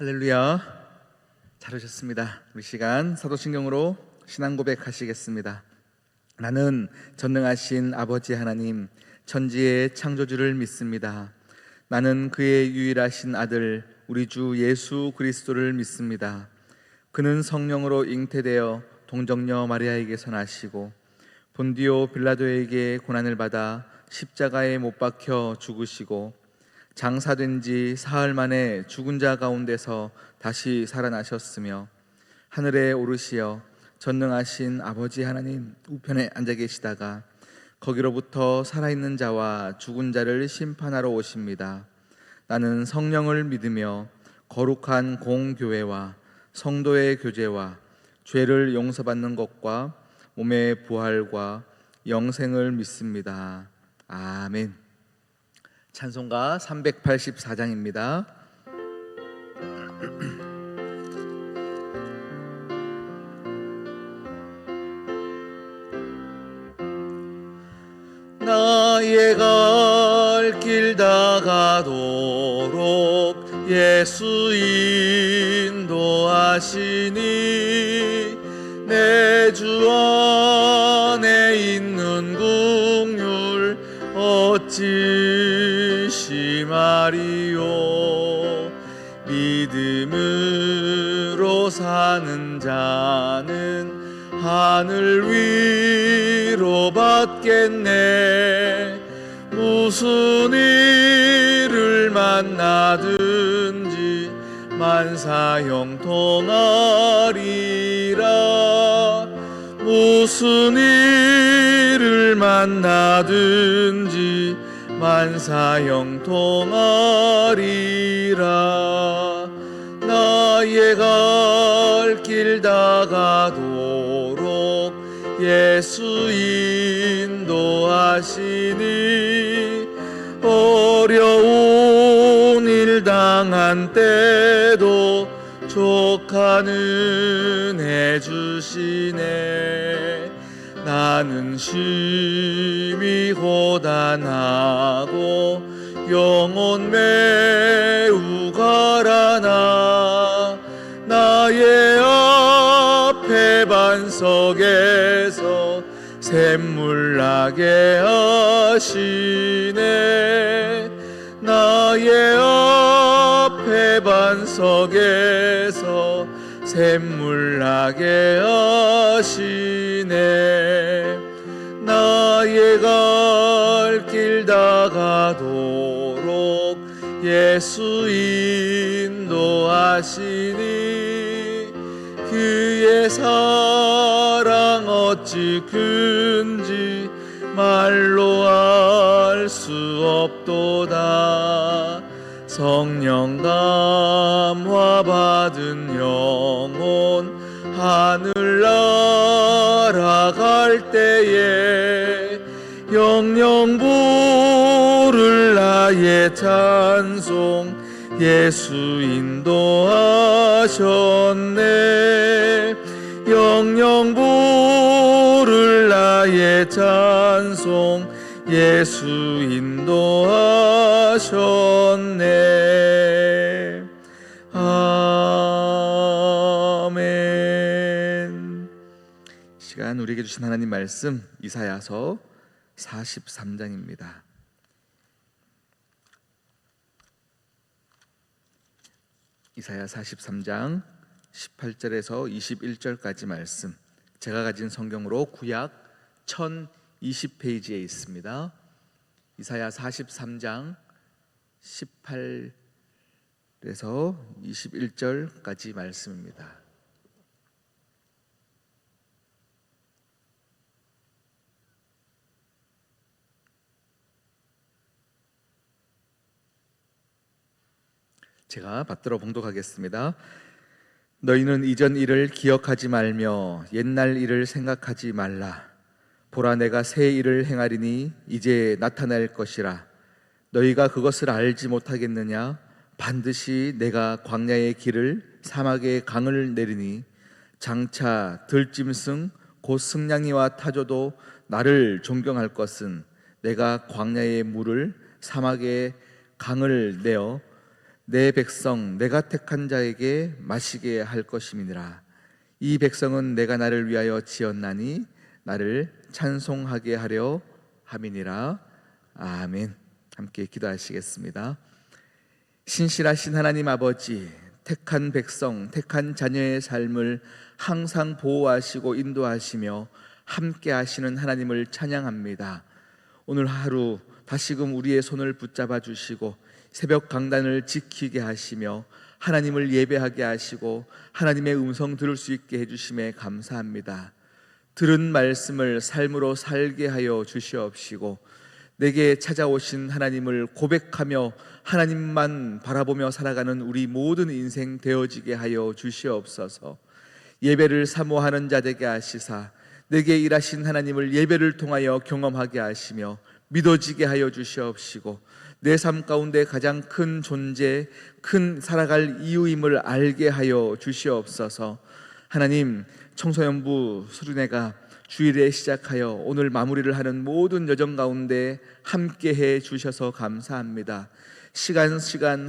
할렐루야. 잘 오셨습니다. 우리 시간 사도신경으로 신앙 고백하시겠습니다. 나는 전능하신 아버지 하나님, 천지의 창조주를 믿습니다. 나는 그의 유일하신 아들 우리 주 예수 그리스도를 믿습니다. 그는 성령으로 잉태되어 동정녀 마리아에게서 나시고 본디오 빌라도에게 고난을 받아 십자가에 못 박혀 죽으시고 장사된 지 사흘 만에 죽은 자 가운데서 다시 살아나셨으며 하늘에 오르시어 전능하신 아버지 하나님 우편에 앉아 계시다가 거기로부터 살아있는 자와 죽은 자를 심판하러 오십니다. 나는 성령을 믿으며 거룩한 공교회와 성도의 교제와 죄를 용서받는 것과 몸의 부활과 영생을 믿습니다. 아멘. 찬송가 384장입니다. 나의 갈 길 다가도록 예수 인도하시니 내 주 안에 있는 긍휼 어찌 심하리요. 믿음으로 사는 자는 하늘 위로 받겠네. 무슨 일을 만나든지 만사형통하리라. 무슨 일을 만나든지 만사형통하리라. 나의 갈 길 다가도록 예수 인도하시니 어려운 일 당한 때도 족한 은혜 주시네. 나는 심히 고단하고 영혼 매우 가라나 나의 앞에 반석에서 샘물 나게 하시네. 나의 앞에 반석에서 샘물 나게 하시네. 나의 갈 길 다가도록 예수 인도하시니 그의 사랑 어찌 큰지 말로 알 수 없도다. 성령 감화 받은 영혼 하늘 날아갈 때에 영영 부를 나의 찬송 예수 인도하셨네. 영영 부를 나의 찬송 예수 인도하셨네. 아멘. 시간 우리에게 주신 하나님 말씀 이사야서 43장입니다. 이사야 43장 18절에서 21절까지 말씀, 제가 가진 성경으로 구약 1020페이지에 있습니다. 이사야 43장 18에서 21절까지 말씀입니다. 제가 받들어 봉독하겠습니다. 너희는 이전 일을 기억하지 말며 옛날 일을 생각하지 말라. 보라, 내가 새 일을 행하리니 이제 나타날 것이라. 너희가 그것을 알지 못하겠느냐? 반드시 내가 광야의 길을 사막의 강을 내리니 장차 들짐승 곧 승냥이와 타조도 나를 존경할 것은 내가 광야의 물을 사막의 강을 내어 내 백성 내가 택한 자에게 마시게 할 것임이니라. 이 백성은 내가 나를 위하여 지었나니 나를 찬송하게 하려 함이니라. 아멘. 함께 기도하시겠습니다. 신실하신 하나님 아버지, 택한 백성, 택한 자녀의 삶을 항상 보호하시고 인도하시며 함께 하시는 하나님을 찬양합니다. 오늘 하루 다시금 우리의 손을 붙잡아 주시고 새벽 강단을 지키게 하시며 하나님을 예배하게 하시고 하나님의 음성 들을 수 있게 해주심에 감사합니다. 들은 말씀을 삶으로 살게 하여 주시옵시고 내게 찾아오신 하나님을 고백하며 하나님만 바라보며 살아가는 우리 모든 인생 되어지게 하여 주시옵소서. 예배를 사모하는 자 되게 하시사 내게 일하신 하나님을 예배를 통하여 경험하게 하시며 믿어지게 하여 주시옵시고 내 삶 가운데 가장 큰 존재, 큰 살아갈 이유임을 알게 하여 주시옵소서. 하나님, 청소년부 수련회가 주일에 시작하여 오늘 마무리를 하는 모든 여정 가운데 함께해 주셔서 감사합니다. 시간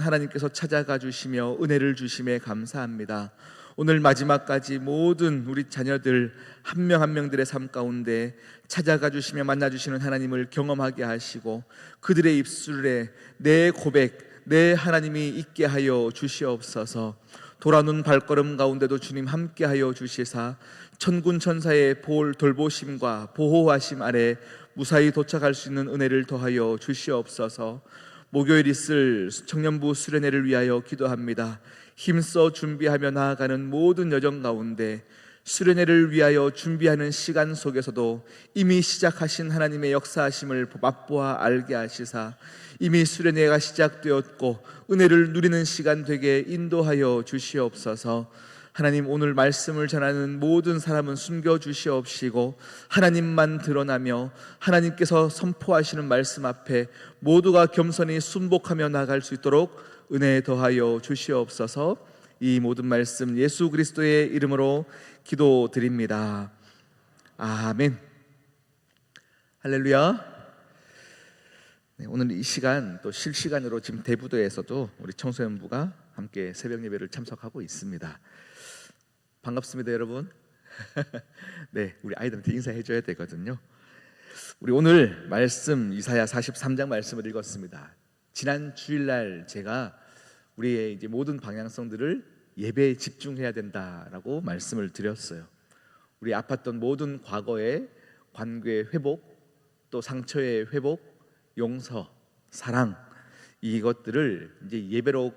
하나님께서 찾아가 주시며 은혜를 주심에 감사합니다. 오늘 마지막까지 모든 우리 자녀들 한 명 한 명들의 삶 가운데 찾아가 주시며 만나 주시는 하나님을 경험하게 하시고 그들의 입술에 내 고백, 내 하나님이 있게 하여 주시옵소서. 돌아눈 발걸음 가운데도 주님 함께 하여 주시사 천군 천사의 돌보심과 보호하심 아래 무사히 도착할 수 있는 은혜를 더하여 주시옵소서. 목요일 있을 청년부 수련회를 위하여 기도합니다. 힘써 준비하며 나아가는 모든 여정 가운데 수련회를 위하여 준비하는 시간 속에서도 이미 시작하신 하나님의 역사하심을 맛보아 알게 하시사 이미 수련회가 시작되었고 은혜를 누리는 시간 되게 인도하여 주시옵소서. 하나님, 오늘 말씀을 전하는 모든 사람은 숨겨 주시옵시고 하나님만 드러나며 하나님께서 선포하시는 말씀 앞에 모두가 겸손히 순복하며 나아갈 수 있도록 은혜 더하여 주시옵소서. 이 모든 말씀 예수 그리스도의 이름으로 기도드립니다. 아멘. 할렐루야. 네, 오늘 이 시간 또 실시간으로 지금 대부도에서도 우리 청소년부가 함께 새벽 예배를 참석하고 있습니다. 반갑습니다, 여러분. 네, 우리 아이들한테 인사해 줘야 되거든요. 우리 오늘 말씀 이사야 43장 말씀을 읽었습니다. 지난 주일날 제가 우리의 이제 모든 방향성들을 예배에 집중해야 된다라고 말씀을 드렸어요. 우리 아팠던 모든 과거의 관계의 회복, 또 상처의 회복, 용서, 사랑, 이것들을 이제 예배로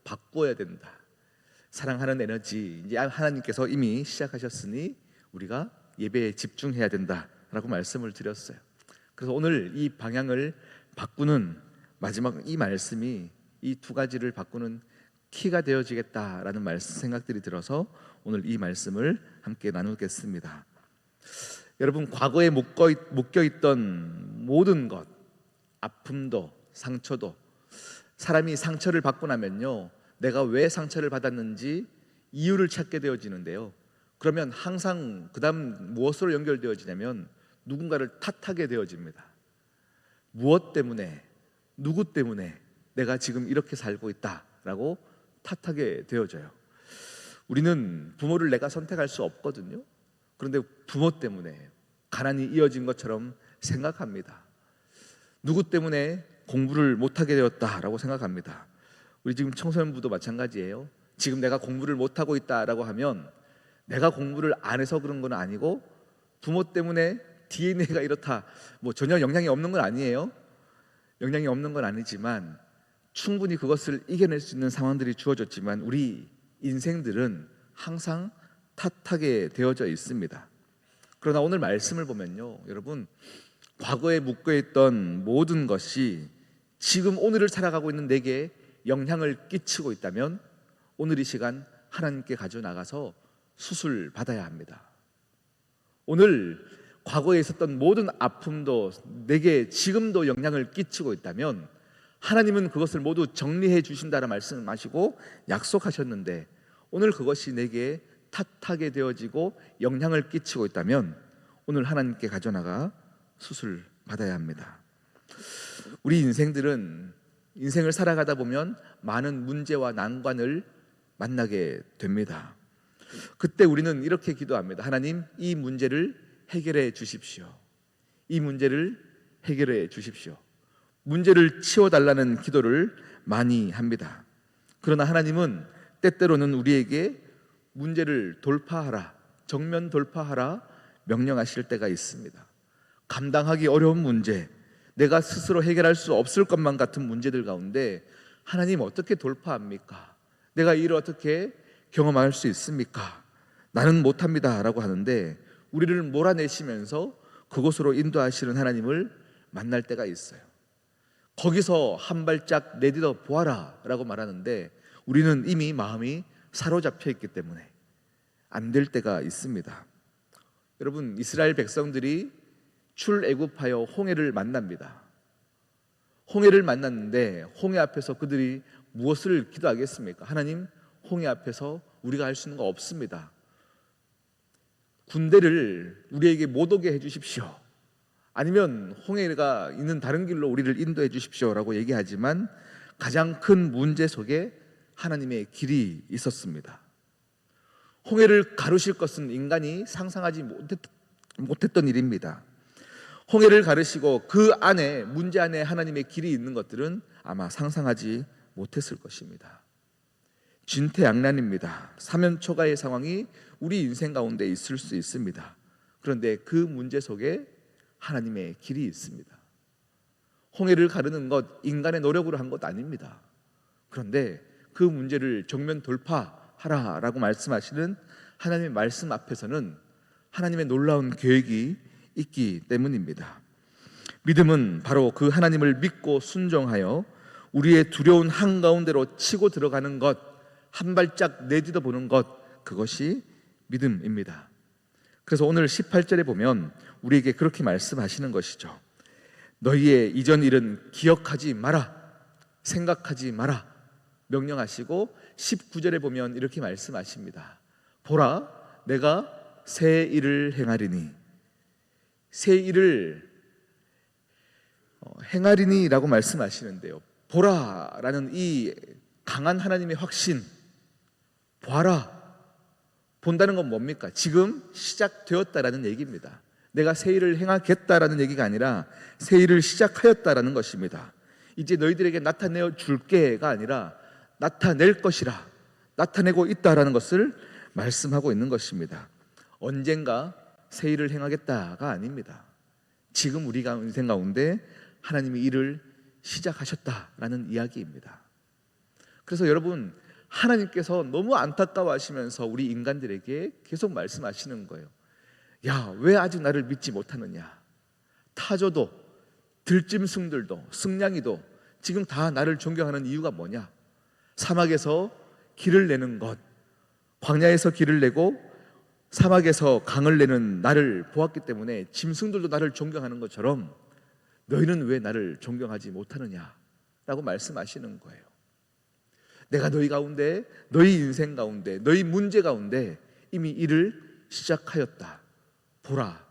바꿔야 된다. 사랑하는 에너지, 이제 하나님께서 이미 시작하셨으니 우리가 예배에 집중해야 된다라고 말씀을 드렸어요. 그래서 오늘 이 방향을 바꾸는 마지막 이 말씀이 이 두 가지를 바꾸는 키가 되어지겠다라는 생각들이 들어서 오늘 이 말씀을 함께 나누겠습니다. 여러분, 과거에 묶여있던 모든 것, 아픔도 상처도, 사람이 상처를 받고 나면요, 내가 왜 상처를 받았는지 이유를 찾게 되어지는데요, 그러면 항상 그 다음 무엇으로 연결되어지냐면 누군가를 탓하게 되어집니다. 무엇 때문에, 누구 때문에 내가 지금 이렇게 살고 있다라고 탓하게 되어져요. 우리는 부모를 내가 선택할 수 없거든요. 그런데 부모 때문에 가난이 이어진 것처럼 생각합니다. 누구 때문에 공부를 못하게 되었다라고 생각합니다. 우리 지금 청소년부도 마찬가지예요. 지금 내가 공부를 못하고 있다라고 하면 내가 공부를 안 해서 그런 건 아니고 부모 때문에 DNA가 이렇다, 뭐 전혀 영향이 없는 건 아니에요. 영향이 없는 건 아니지만 충분히 그것을 이겨낼 수 있는 상황들이 주어졌지만 우리 인생들은 항상 탓하게 되어져 있습니다. 그러나 오늘 말씀을 보면요, 여러분, 과거에 묶여있던 모든 것이 지금 오늘을 살아가고 있는 내게 영향을 끼치고 있다면 오늘 이 시간 하나님께 가져나가서 수술 받아야 합니다. 오늘 과거에 있었던 모든 아픔도 내게 지금도 영향을 끼치고 있다면 하나님은 그것을 모두 정리해 주신다는 말씀하시고 약속하셨는데 오늘 그것이 내게 탓하게 되어지고 영향을 끼치고 있다면 오늘 하나님께 가져나가 수술 받아야 합니다. 우리 인생들은 인생을 살아가다 보면 많은 문제와 난관을 만나게 됩니다. 그때 우리는 이렇게 기도합니다. 하나님, 이 문제를 해결해 주십시오. 이 문제를 해결해 주십시오. 문제를 치워달라는 기도를 많이 합니다. 그러나 하나님은 때때로는 우리에게 문제를 돌파하라, 정면 돌파하라 명령하실 때가 있습니다. 감당하기 어려운 문제, 내가 스스로 해결할 수 없을 것만 같은 문제들 가운데 하나님 어떻게 돌파합니까? 내가 이를 어떻게 경험할 수 있습니까? 나는 못합니다 라고 하는데 우리를 몰아내시면서 그곳으로 인도하시는 하나님을 만날 때가 있어요. 거기서 한 발짝 내딛어 보아라 라고 말하는데 우리는 이미 마음이 사로잡혀 있기 때문에 안 될 때가 있습니다. 여러분, 이스라엘 백성들이 출애굽하여 홍해를 만납니다. 홍해를 만났는데 홍해 앞에서 그들이 무엇을 기도하겠습니까? 하나님, 홍해 앞에서 우리가 할 수 있는 거 없습니다. 군대를 우리에게 못 오게 해주십시오. 아니면 홍해가 있는 다른 길로 우리를 인도해 주십시오 라고 얘기하지만 가장 큰 문제 속에 하나님의 길이 있었습니다. 홍해를 가르실 것은 인간이 상상하지 못했던 일입니다. 홍해를 가르시고 그 안에, 문제 안에 하나님의 길이 있는 것들은 아마 상상하지 못했을 것입니다. 진퇴양난입니다. 사면초가의 상황이 우리 인생 가운데 있을 수 있습니다. 그런데 그 문제 속에 하나님의 길이 있습니다. 홍해를 가르는 것, 인간의 노력으로 한 것 아닙니다. 그런데 그 문제를 정면 돌파하라라고 말씀하시는 하나님의 말씀 앞에서는 하나님의 놀라운 계획이 있기 때문입니다. 믿음은 바로 그 하나님을 믿고 순종하여 우리의 두려운 한가운데로 치고 들어가는 것, 한 발짝 내딛어 보는 것, 그것이 믿음입니다. 그래서 오늘 18절에 보면 우리에게 그렇게 말씀하시는 것이죠. 너희의 이전 일은 기억하지 마라, 생각하지 마라 명령하시고 19절에 보면 이렇게 말씀하십니다. 보라, 내가 새 일을 행하리니. 새 일을 행하리니 라고 말씀하시는데요, 보라라는 이 강한 하나님의 확신, 봐라, 본다는 건 뭡니까? 지금 시작되었다라는 얘기입니다. 내가 새 일을 행하겠다라는 얘기가 아니라 새 일을 시작하였다라는 것입니다. 이제 너희들에게 나타내어 줄게가 아니라 나타낼 것이라, 나타내고 있다라는 것을 말씀하고 있는 것입니다. 언젠가 새 일을 행하겠다가 아닙니다. 지금 우리가 인생 가운데 하나님이 일을 시작하셨다라는 이야기입니다. 그래서 여러분, 하나님께서 너무 안타까워하시면서 우리 인간들에게 계속 말씀하시는 거예요. 야, 왜 아직 나를 믿지 못하느냐? 타조도, 들짐승들도, 승냥이도 지금 다 나를 존경하는 이유가 뭐냐? 사막에서 길을 내는 것, 광야에서 길을 내고 사막에서 강을 내는 나를 보았기 때문에 짐승들도 나를 존경하는 것처럼 너희는 왜 나를 존경하지 못하느냐? 라고 말씀하시는 거예요. 내가 너희 가운데, 너희 인생 가운데, 너희 문제 가운데 이미 일을 시작하였다. 보라,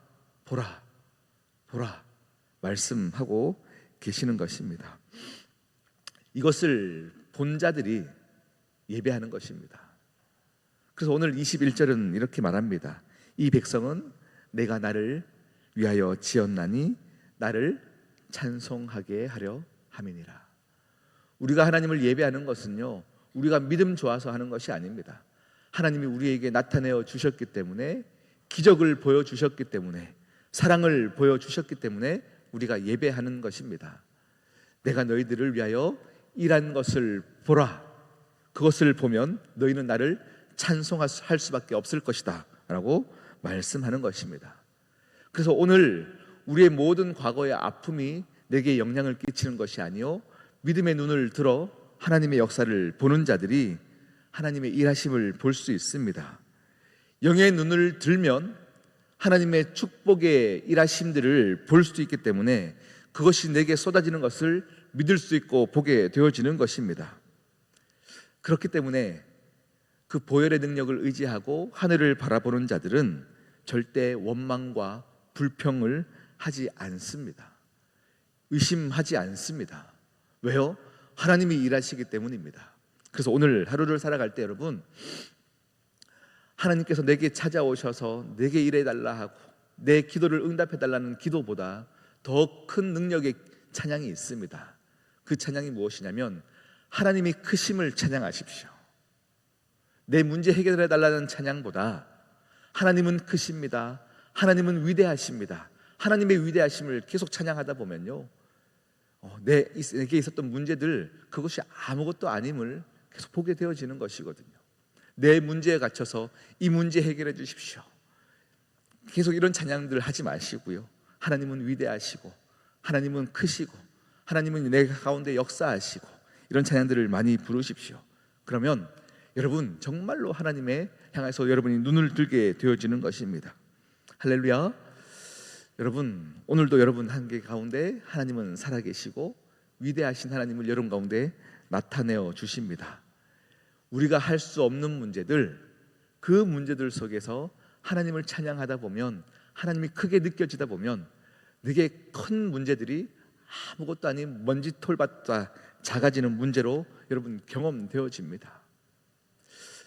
보라, 보라 말씀하고 계시는 것입니다. 이것을 본 자들이 예배하는 것입니다. 그래서 오늘 21절은 이렇게 말합니다. 이 백성은 내가 나를 위하여 지었나니 나를 찬송하게 하려 함이니라. 우리가 하나님을 예배하는 것은요, 우리가 믿음 좋아서 하는 것이 아닙니다. 하나님이 우리에게 나타내어 주셨기 때문에, 기적을 보여주셨기 때문에, 사랑을 보여주셨기 때문에 우리가 예배하는 것입니다. 내가 너희들을 위하여 일한 것을 보라. 그것을 보면 너희는 나를 찬송할 수밖에 없을 것이다 라고 말씀하는 것입니다. 그래서 오늘 우리의 모든 과거의 아픔이 내게 영향을 끼치는 것이 아니요, 믿음의 눈을 들어 하나님의 역사를 보는 자들이 하나님의 일하심을 볼 수 있습니다. 영의 눈을 들면 하나님의 축복의 일하심들을 볼 수 있기 때문에 그것이 내게 쏟아지는 것을 믿을 수 있고 보게 되어지는 것입니다. 그렇기 때문에 그 보혈의 능력을 의지하고 하늘을 바라보는 자들은 절대 원망과 불평을 하지 않습니다. 의심하지 않습니다. 왜요? 하나님이 일하시기 때문입니다. 그래서 오늘 하루를 살아갈 때 여러분, 하나님께서 내게 찾아오셔서 내게 일해달라 하고 내 기도를 응답해달라는 기도보다 더 큰 능력의 찬양이 있습니다. 그 찬양이 무엇이냐면 하나님이 크심을 찬양하십시오. 내 문제 해결해달라는 찬양보다 하나님은 크십니다, 하나님은 위대하십니다, 하나님의 위대하심을 계속 찬양하다 보면요, 내게 있었던 문제들, 그것이 아무것도 아님을 계속 보게 되어지는 것이거든요. 내 문제에 갇혀서 이 문제 해결해 주십시오, 계속 이런 찬양들 하지 마시고요, 하나님은 위대하시고 하나님은 크시고 하나님은 내 가운데 역사하시고 이런 찬양들을 많이 부르십시오. 그러면 여러분 정말로 하나님에 향해서 여러분이 눈을 들게 되어지는 것입니다. 할렐루야. 여러분, 오늘도 여러분 한계 가운데 하나님은 살아계시고 위대하신 하나님을 여러분 가운데 나타내어 주십니다. 우리가 할 수 없는 문제들, 그 문제들 속에서 하나님을 찬양하다 보면, 하나님이 크게 느껴지다 보면 내게 큰 문제들이 아무것도 아닌 먼지털밭과 작아지는 문제로 여러분 경험되어집니다.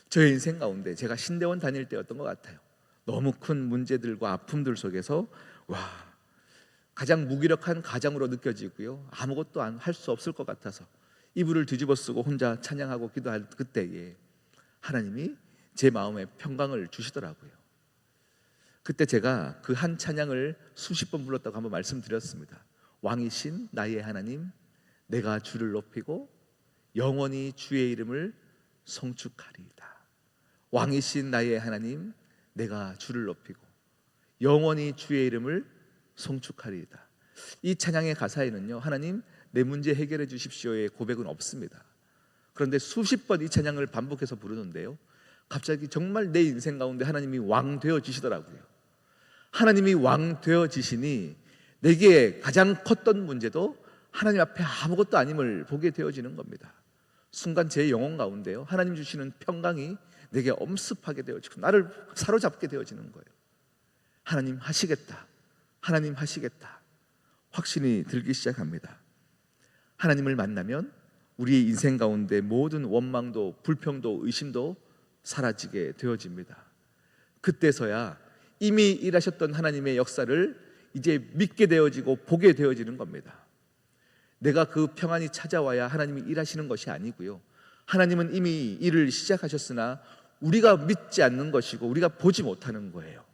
저의 인생 가운데 제가 신대원 다닐 때였던 것 같아요. 너무 큰 문제들과 아픔들 속에서 가장 무기력한 가장으로 느껴지고요, 아무것도 할 수 없을 것 같아서 이불을 뒤집어 쓰고 혼자 찬양하고 기도할 그때에 하나님이 제 마음에 평강을 주시더라고요. 그때 제가 그 한 찬양을 수십 번 불렀다고 한번 말씀드렸습니다. 왕이신 나의 하나님, 내가 주를 높이고 영원히 주의 이름을 송축하리이다. 왕이신 나의 하나님, 내가 주를 높이고 영원히 주의 이름을 송축하리이다. 이 찬양의 가사에는요, 하나님 내 문제 해결해 주십시오의 고백은 없습니다. 그런데 수십 번 이 찬양을 반복해서 부르는데요, 갑자기 정말 내 인생 가운데 하나님이 왕 되어지시더라고요. 하나님이 왕 되어지시니 내게 가장 컸던 문제도 하나님 앞에 아무것도 아님을 보게 되어지는 겁니다. 순간 제 영혼 가운데요, 하나님 주시는 평강이 내게 엄습하게 되어지고 나를 사로잡게 되어지는 거예요. 하나님 하시겠다, 하나님 하시겠다, 확신이 들기 시작합니다. 하나님을 만나면 우리의 인생 가운데 모든 원망도 불평도 의심도 사라지게 되어집니다. 그때서야 이미 일하셨던 하나님의 역사를 이제 믿게 되어지고 보게 되어지는 겁니다. 내가 그 평안이 찾아와야 하나님이 일하시는 것이 아니고요, 하나님은 이미 일을 시작하셨으나 우리가 믿지 않는 것이고 우리가 보지 못하는 거예요.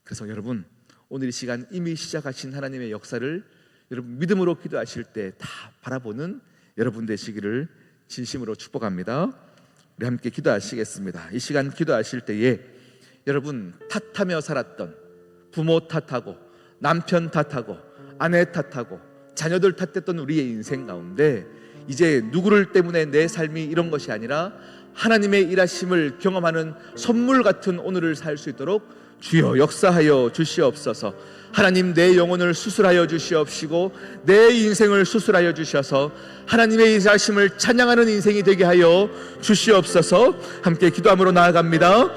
그래서 여러분, 오늘 이 시간 이미 시작하신 하나님의 역사를 여러분 믿음으로 기도하실 때 다 바라보는 여러분 되시기를 진심으로 축복합니다. 우리 함께 기도하시겠습니다. 이 시간 기도하실 때에 여러분 탓하며 살았던, 부모 탓하고 남편 탓하고 아내 탓하고 자녀들 탓했던 우리의 인생 가운데 이제 누구를 때문에 내 삶이 이런 것이 아니라 하나님의 일하심을 경험하는 선물 같은 오늘을 살 수 있도록 주여 역사하여 주시옵소서. 하나님 내 영혼을 수술하여 주시옵시고 내 인생을 수술하여 주셔서 하나님의 일하심을 찬양하는 인생이 되게 하여 주시옵소서. 함께 기도함으로 나아갑니다.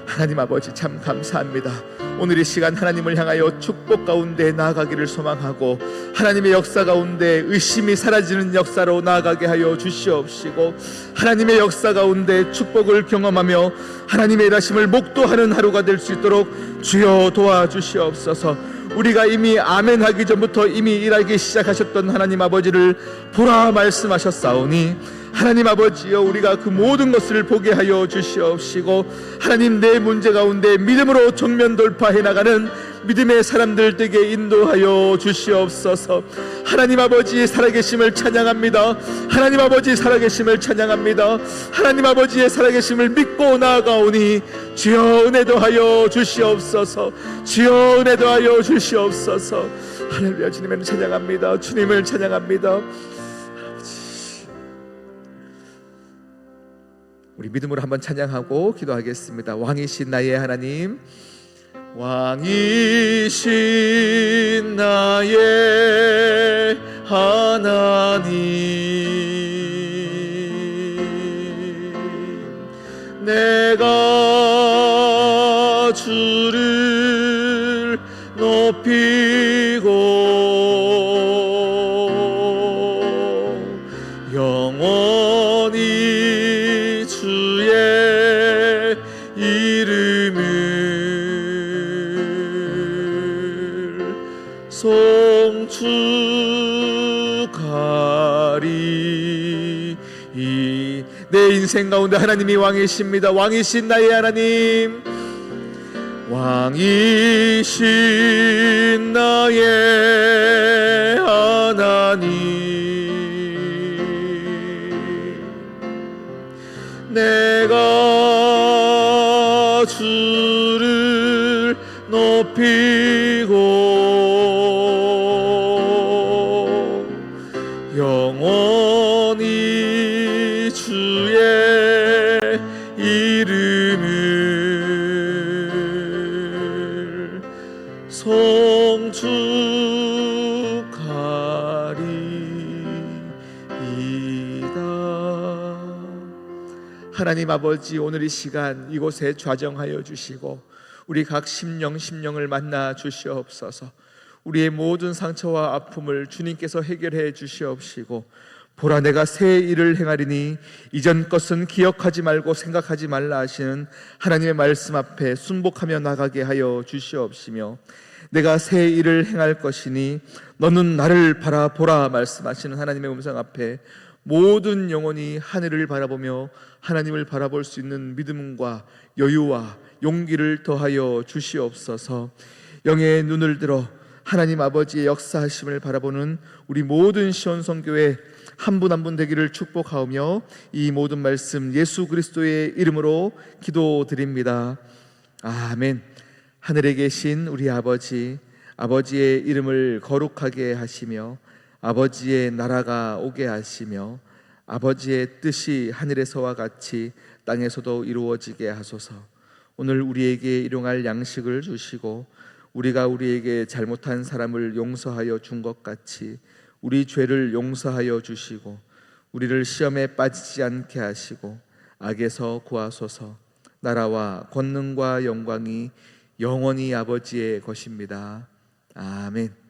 하나님 아버지 참 감사합니다. 오늘 이 시간 하나님을 향하여 축복 가운데 나아가기를 소망하고 하나님의 역사 가운데 의심이 사라지는 역사로 나아가게 하여 주시옵시고 하나님의 역사 가운데 축복을 경험하며 하나님의 일하심을 목도하는 하루가 될 수 있도록 주여 도와주시옵소서. 우리가 이미 아멘 하기 전부터 이미 일하기 시작하셨던 하나님 아버지를 보라 말씀하셨사오니 하나님 아버지여, 우리가 그 모든 것을 보게 하여 주시옵시고 하나님 내 문제 가운데 믿음으로 정면 돌파해 나가는 믿음의 사람들 되게 인도하여 주시옵소서. 하나님 아버지 살아계심을 찬양합니다. 하나님 아버지 살아계심을 찬양합니다. 하나님 아버지의 살아계심을 믿고 나아가오니 주여 은혜 더하여 주시옵소서. 주여 은혜 더하여 주시옵소서. 할렐루야. 주님을 찬양합니다. 주님을 찬양합니다. 우리 믿음으로 한번 찬양하고 기도하겠습니다. 왕이신 나의 하나님, 왕이신 나의 하나님, 내가 주를 높이고 이름을 송축하리. 내 인생 가운데 하나님이 왕이십니다. 왕이신 나의 하나님, 왕이신 나의 하나님, 내가 주를 높이고 영원히 주의 이름을 송축하리이다. 하나님 아버지, 오늘 이 시간 이곳에 좌정하여 주시고 우리 각 심령을 만나 주시옵소서. 우리의 모든 상처와 아픔을 주님께서 해결해 주시옵시고, 보라 내가 새 일을 행하리니 이전 것은 기억하지 말고 생각하지 말라 하시는 하나님의 말씀 앞에 순복하며 나가게 하여 주시옵시며, 내가 새 일을 행할 것이니 너는 나를 바라보라 말씀하시는 하나님의 음성 앞에 모든 영혼이 하늘을 바라보며 하나님을 바라볼 수 있는 믿음과 여유와 용기를 더하여 주시옵소서. 영의 눈을 들어 하나님 아버지의 역사하심을 바라보는 우리 모든 시온성교회 한 분 한 분 되기를 축복하오며, 이 모든 말씀 예수 그리스도의 이름으로 기도드립니다. 아멘. 하늘에 계신 우리 아버지, 아버지의 이름을 거룩하게 하시며 아버지의 나라가 오게 하시며 아버지의 뜻이 하늘에서와 같이 땅에서도 이루어지게 하소서. 오늘 우리에게 일용할 양식을 주시고 우리가 우리에게 잘못한 사람을 용서하여 준 것 같이 우리 죄를 용서하여 주시고 우리를 시험에 빠지지 않게 하시고 악에서 구하소서. 나라와 권능과 영광이 영원히 아버지의 것입니다. 아멘.